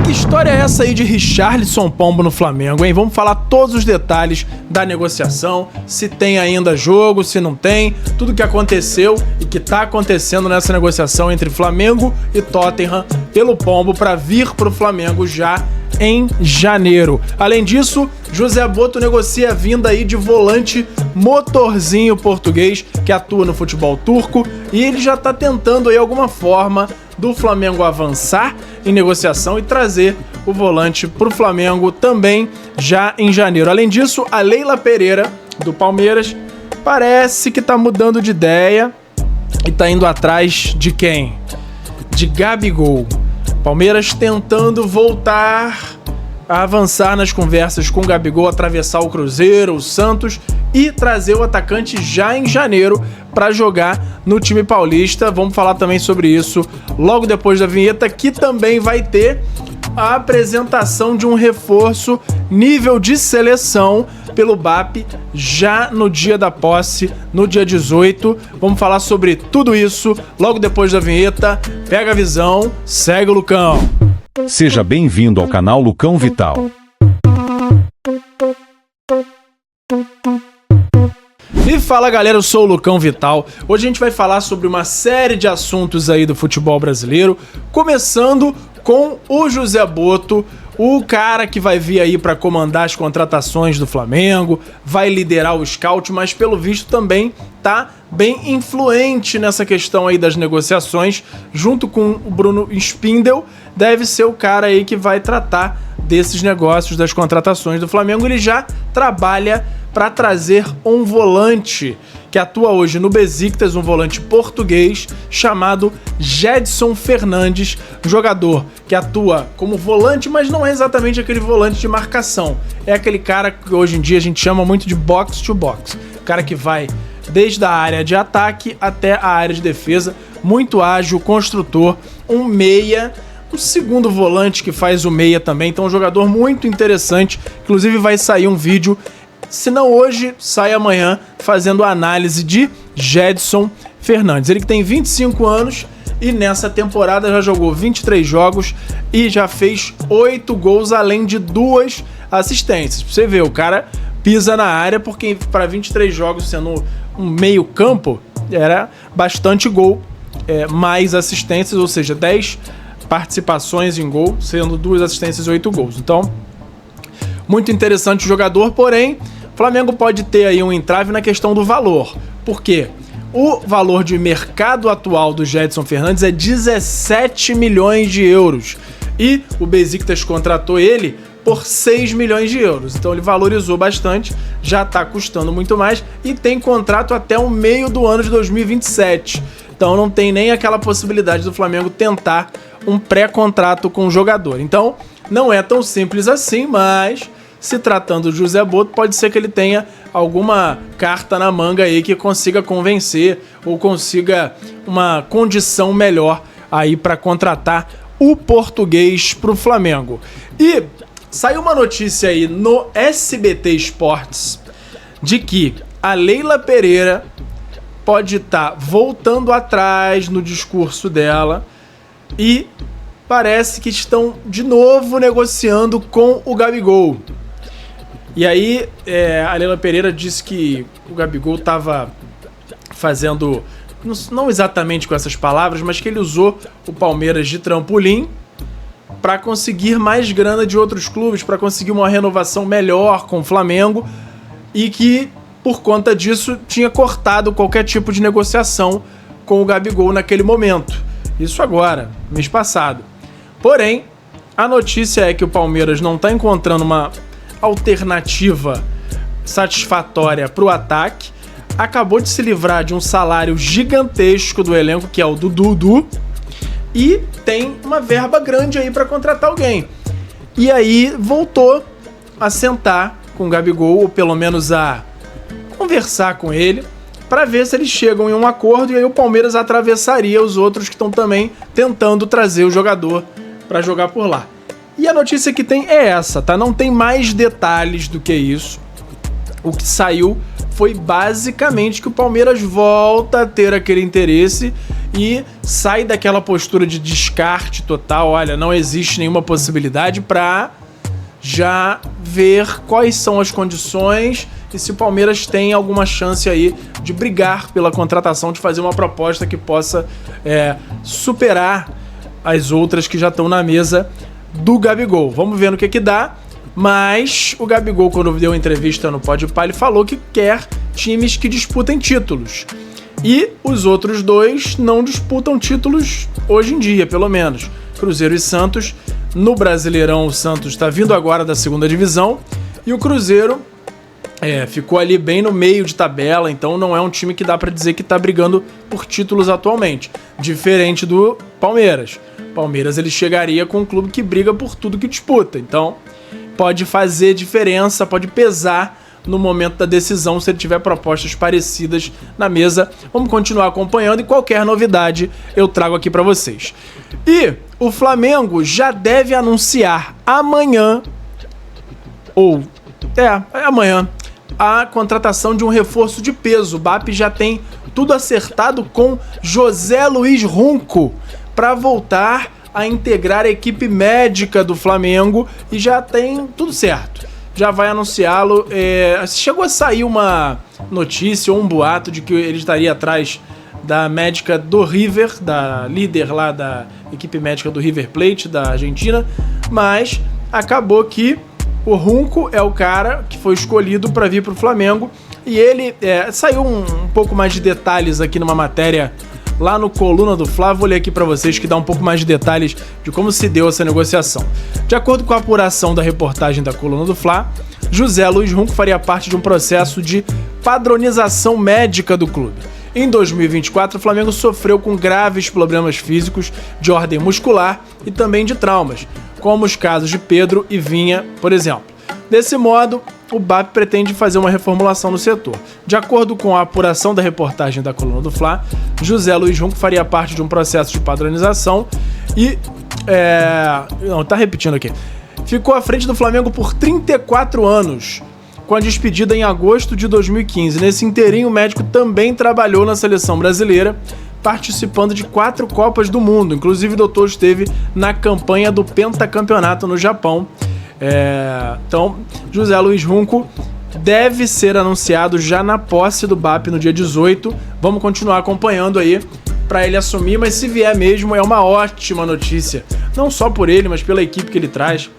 Que história é essa aí de Richarlison Pombo no Flamengo, hein? Vamos falar todos os detalhes da negociação, se tem ainda jogo, se não tem, tudo que aconteceu e que tá acontecendo nessa negociação entre Flamengo e Tottenham pelo Pombo para vir pro Flamengo já em janeiro. Além disso, José Boto negocia a vinda aí de volante motorzinho português que atua no futebol turco e ele já tá tentando aí alguma forma do Flamengo avançar em negociação e trazer o volante pro Flamengo também já em janeiro. Além disso, a Leila Pereira do Palmeiras parece que tá mudando de ideia e tá indo atrás de quem? De Gabigol. Palmeiras tentando voltar a avançar nas conversas com o Gabigol, atravessar o Cruzeiro, o Santos e trazer o atacante já em janeiro para jogar no time paulista. Vamos falar também sobre isso logo depois da vinheta, que também vai ter a apresentação de um reforço nível de seleção pelo BAP já no dia da posse, no dia 18. Vamos falar sobre tudo isso logo depois da vinheta. Pega a visão, segue o Lucão. Seja bem-vindo ao canal Lucão Vital. E fala galera, eu sou o Lucão Vital. Hoje a gente vai falar sobre uma série de assuntos aí do futebol brasileiro, começando com o José Boto, o cara que vai vir aí para comandar as contratações do Flamengo, vai liderar o scout, mas pelo visto também tá bem influente nessa questão aí das negociações, junto com o Bruno Spindel, deve ser o cara aí que vai tratar desses negócios, das contratações do Flamengo. Ele já trabalha para trazer um volante que atua hoje no Besiktas, um volante português chamado Gedson Fernandes, um jogador que atua como volante, mas não é exatamente aquele volante de marcação. É aquele cara que hoje em dia a gente chama muito de box to box, o cara que vai desde a área de ataque até a área de defesa, muito ágil, construtor, um meia, um segundo volante que faz o meia também, então um jogador muito interessante. Inclusive vai sair um vídeo, se não hoje, sai amanhã, fazendo a análise de Gedson Fernandes. Ele que tem 25 anos e nessa temporada já jogou 23 jogos e já fez 8 gols, além de 2 assistências. Pra você ver, o cara pisa na área, porque para 23 jogos sendo um meio campo, era bastante gol, mais assistências, ou seja, 10 participações em gol, sendo 2 assistências e 8 gols. Então, muito interessante o jogador, porém, o Flamengo pode ter aí um entrave na questão do valor. Por quê? O valor de mercado atual do Gedson Fernandes é 17 milhões de euros. E o Besiktas contratou ele por 6 milhões de euros. Então ele valorizou bastante, já está custando muito mais e tem contrato até o meio do ano de 2027. Então não tem nem aquela possibilidade do Flamengo tentar um pré-contrato com o jogador. Então não é tão simples assim, mas se tratando de José Boto, pode ser que ele tenha alguma carta na manga aí que consiga convencer ou consiga uma condição melhor aí para contratar o português para o Flamengo. E saiu uma notícia aí no SBT Esportes de que a Leila Pereira pode estar voltando atrás no discurso dela e parece que estão de novo negociando com o Gabigol. E aí, a Leila Pereira disse que o Gabigol estava fazendo, não exatamente com essas palavras, mas que ele usou o Palmeiras de trampolim para conseguir mais grana de outros clubes, para conseguir uma renovação melhor com o Flamengo e que, por conta disso, tinha cortado qualquer tipo de negociação com o Gabigol naquele momento. Isso agora, mês passado. Porém, a notícia é que o Palmeiras não está encontrando uma alternativa satisfatória para o ataque, acabou de se livrar de um salário gigantesco do elenco, que é o do Dudu, e tem uma verba grande aí para contratar alguém. E aí voltou a sentar com o Gabigol, ou pelo menos a conversar com ele, para ver se eles chegam em um acordo, e aí o Palmeiras atravessaria os outros que estão também tentando trazer o jogador para jogar por lá. E a notícia que tem é essa, tá? Não tem mais detalhes do que isso. O que saiu foi basicamente que o Palmeiras volta a ter aquele interesse e sai daquela postura de descarte total, olha, não existe nenhuma possibilidade, para já ver quais são as condições e se o Palmeiras tem alguma chance aí de brigar pela contratação, de fazer uma proposta que possa superar as outras que já estão na mesa do Gabigol. Vamos ver no que dá, mas o Gabigol, quando deu entrevista no Podpah, ele falou que quer times que disputem títulos. E os outros dois não disputam títulos hoje em dia, pelo menos. Cruzeiro e Santos. No Brasileirão, o Santos está vindo agora da segunda divisão. E o Cruzeiro ficou ali bem no meio de tabela. Então não é um time que dá para dizer que está brigando por títulos atualmente. Diferente do Palmeiras. Palmeiras ele chegaria com um clube que briga por tudo que disputa. Então pode fazer diferença, pode pesar no momento da decisão, se ele tiver propostas parecidas na mesa. Vamos continuar acompanhando e qualquer novidade eu trago aqui para vocês. E o Flamengo já deve anunciar amanhã, amanhã, a contratação de um reforço de peso. O BAP já tem tudo acertado com José Luiz Runco para voltar a integrar a equipe médica do Flamengo e já tem tudo certo. Já vai anunciá-lo. Chegou a sair uma notícia ou um boato de que ele estaria atrás da médica do River, da líder lá da equipe médica do River Plate, da Argentina, mas acabou que o Runco é o cara que foi escolhido para vir para o Flamengo e ele saiu um pouco mais de detalhes aqui numa matéria lá no Coluna do Fla. Vou ler aqui para vocês que dá um pouco mais de detalhes de como se deu essa negociação. De acordo com a apuração da reportagem da Coluna do Fla, José Luiz Runco faria parte de um processo de padronização médica do clube. Em 2024, o Flamengo sofreu com graves problemas físicos de ordem muscular e também de traumas, como os casos de Pedro e Vinha, por exemplo. Desse modo, o BAP pretende fazer uma reformulação no setor. De acordo com a apuração da reportagem da Coluna do Fla, José Luiz Runco faria parte de um processo de padronização e... repetindo aqui. Ficou à frente do Flamengo por 34 anos, com a despedida em agosto de 2015. Nesse inteirinho, o médico também trabalhou na seleção brasileira, participando de 4 Copas do Mundo. Inclusive, o doutor esteve na campanha do pentacampeonato no Japão. Então, José Luiz Runco deve ser anunciado já na posse do BAP no dia 18. Vamos continuar acompanhando aí para ele assumir, mas se vier mesmo é uma ótima notícia. Não só por ele, mas pela equipe que ele traz.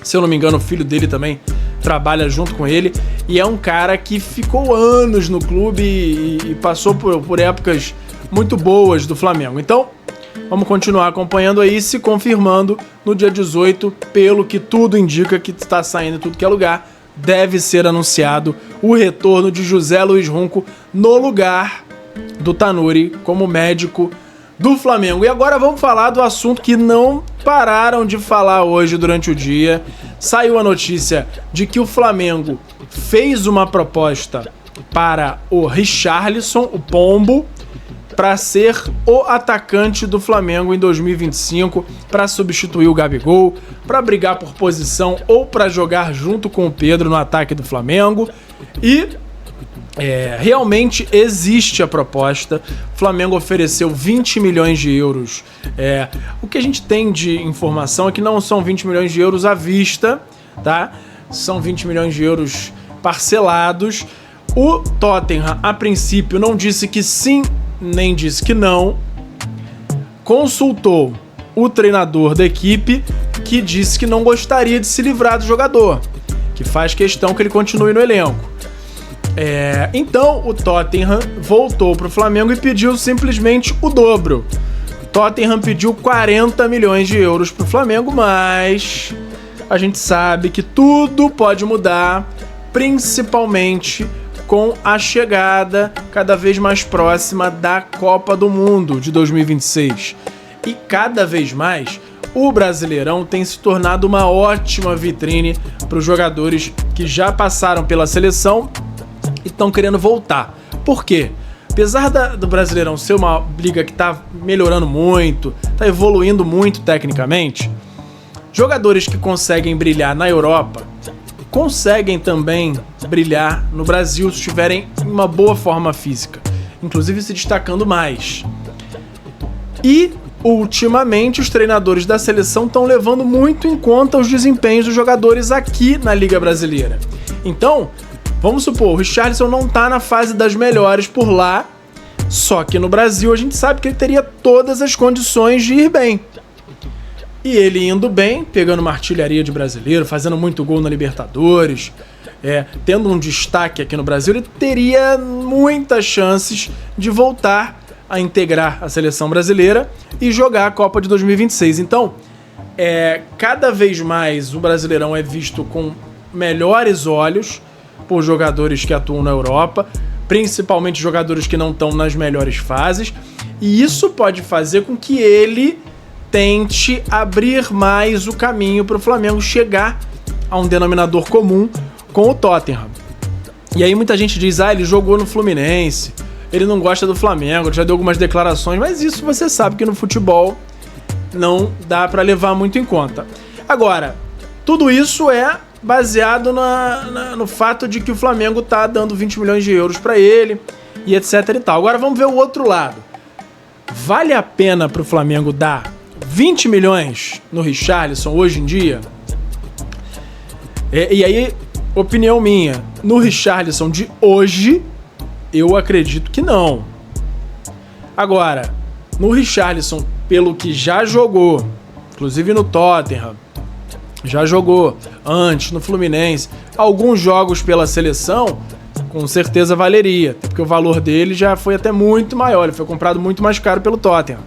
Se eu não me engano, o filho dele também trabalha junto com ele. E é um cara que ficou anos no clube e passou por épocas muito boas do Flamengo. Então, vamos continuar acompanhando aí, se confirmando no dia 18, pelo que tudo indica que está saindo em tudo que é lugar, deve ser anunciado o retorno de José Luiz Runco no lugar do Tanuri como médico do Flamengo. E agora vamos falar do assunto que não pararam de falar hoje durante o dia. Saiu a notícia de que o Flamengo fez uma proposta para o Richarlison, o Pombo, para ser o atacante do Flamengo em 2025, para substituir o Gabigol, para brigar por posição ou para jogar junto com o Pedro no ataque do Flamengo. E realmente existe a proposta. O Flamengo ofereceu 20 milhões de euros. O que a gente tem de informação é que não são 20 milhões de euros à vista, tá? São 20 milhões de euros parcelados. O Tottenham, a princípio, não disse que sim, nem disse que não. Consultou o treinador da equipe, que disse que não gostaria de se livrar do jogador, que faz questão que ele continue no elenco. Então o Tottenham voltou para o Flamengo e pediu simplesmente o dobro. O Tottenham pediu 40 milhões de euros para o Flamengo, mas a gente sabe que tudo pode mudar, principalmente com a chegada cada vez mais próxima da Copa do Mundo de 2026. E cada vez mais o Brasileirão tem se tornado uma ótima vitrine para os jogadores que já passaram pela seleção e estão querendo voltar. Por quê? Apesar do Brasileirão ser uma liga que está melhorando muito, está evoluindo muito tecnicamente, jogadores que conseguem brilhar na Europa conseguem também brilhar no Brasil se estiverem em uma boa forma física, inclusive se destacando mais. E, ultimamente, os treinadores da seleção estão levando muito em conta os desempenhos dos jogadores aqui na Liga Brasileira. Então, vamos supor, o Richarlison não tá na fase das melhores por lá, só que no Brasil a gente sabe que ele teria todas as condições de ir bem. E ele indo bem, pegando uma artilharia de brasileiro, fazendo muito gol na Libertadores, tendo um destaque aqui no Brasil, ele teria muitas chances de voltar a integrar a seleção brasileira e jogar a Copa de 2026. Então, cada vez mais o Brasileirão é visto com melhores olhos por jogadores que atuam na Europa, principalmente jogadores que não estão nas melhores fases, e isso pode fazer com que ele tente abrir mais o caminho para o Flamengo chegar a um denominador comum com o Tottenham. E aí muita gente diz, ele jogou no Fluminense, ele não gosta do Flamengo, já deu algumas declarações, mas isso você sabe que no futebol não dá para levar muito em conta. Agora, tudo isso é baseado no fato de que o Flamengo tá dando 20 milhões de euros para ele e etc e tal. Agora vamos ver o outro lado. Vale a pena pro Flamengo dar 20 milhões no Richarlison hoje em dia? E aí, opinião minha, no Richarlison de hoje, eu acredito que não. Agora, no Richarlison, pelo que já jogou, inclusive no Tottenham, já jogou antes no Fluminense, alguns jogos pela seleção, com certeza valeria, porque o valor dele já foi até muito maior, ele foi comprado muito mais caro pelo Tottenham.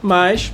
Mas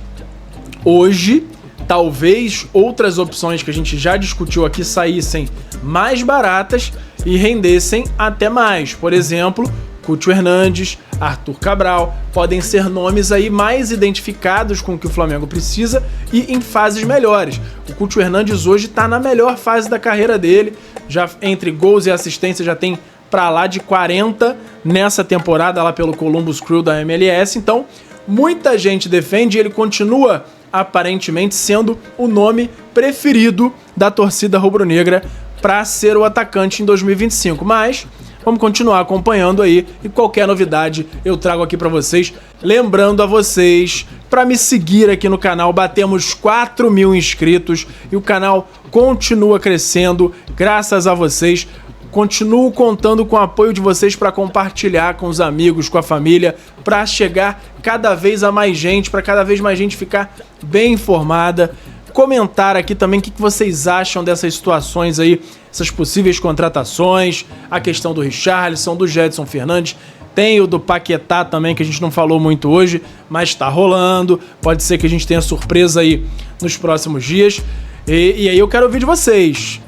hoje, talvez outras opções que a gente já discutiu aqui saíssem mais baratas e rendessem até mais. Por exemplo, Cúcio Hernandes, Arthur Cabral, podem ser nomes aí mais identificados com o que o Flamengo precisa e em fases melhores. O Cúcio Hernandes hoje está na melhor fase da carreira dele, já entre gols e assistência já tem para lá de 40 nessa temporada lá pelo Columbus Crew da MLS, então muita gente defende e ele continua aparentemente sendo o nome preferido da torcida rubro-negra para ser o atacante em 2025, mas vamos continuar acompanhando aí e qualquer novidade eu trago aqui para vocês. Lembrando a vocês para me seguir aqui no canal, batemos 4.000 inscritos e o canal continua crescendo graças a vocês. Continuo contando com o apoio de vocês para compartilhar com os amigos, com a família, para chegar cada vez a mais gente, para cada vez mais gente ficar bem informada. Comentar aqui também o que vocês acham dessas situações aí, essas possíveis contratações, a questão do Richarlison, do Gedson Fernandes, tem o do Paquetá também, que a gente não falou muito hoje, mas tá rolando, pode ser que a gente tenha surpresa aí nos próximos dias. E aí eu quero ouvir de vocês,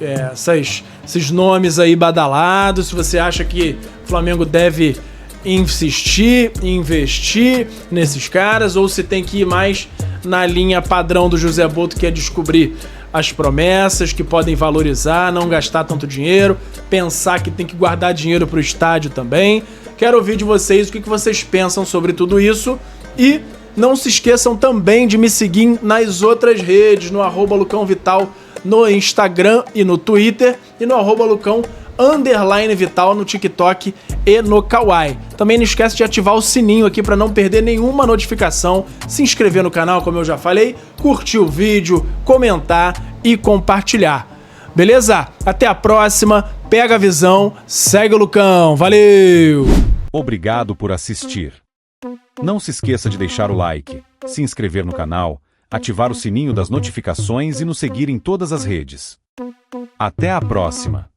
esses nomes aí badalados, se você acha que o Flamengo deve insistir, investir nesses caras, ou se tem que ir mais na linha padrão do José Boto, que é descobrir as promessas que podem valorizar, não gastar tanto dinheiro, pensar que tem que guardar dinheiro para o estádio também. Quero ouvir de vocês o que vocês pensam sobre tudo isso e não se esqueçam também de me seguir nas outras redes, no @LucãoVital no Instagram e no Twitter e no @Lucão_Vital no TikTok e no Kawaii. Também não esquece de ativar o sininho aqui para não perder nenhuma notificação, se inscrever no canal, como eu já falei, curtir o vídeo, comentar e compartilhar. Beleza? Até a próxima, pega a visão, segue o Lucão, valeu! Obrigado por assistir. Não se esqueça de deixar o like, se inscrever no canal, ativar o sininho das notificações e nos seguir em todas as redes. Até a próxima!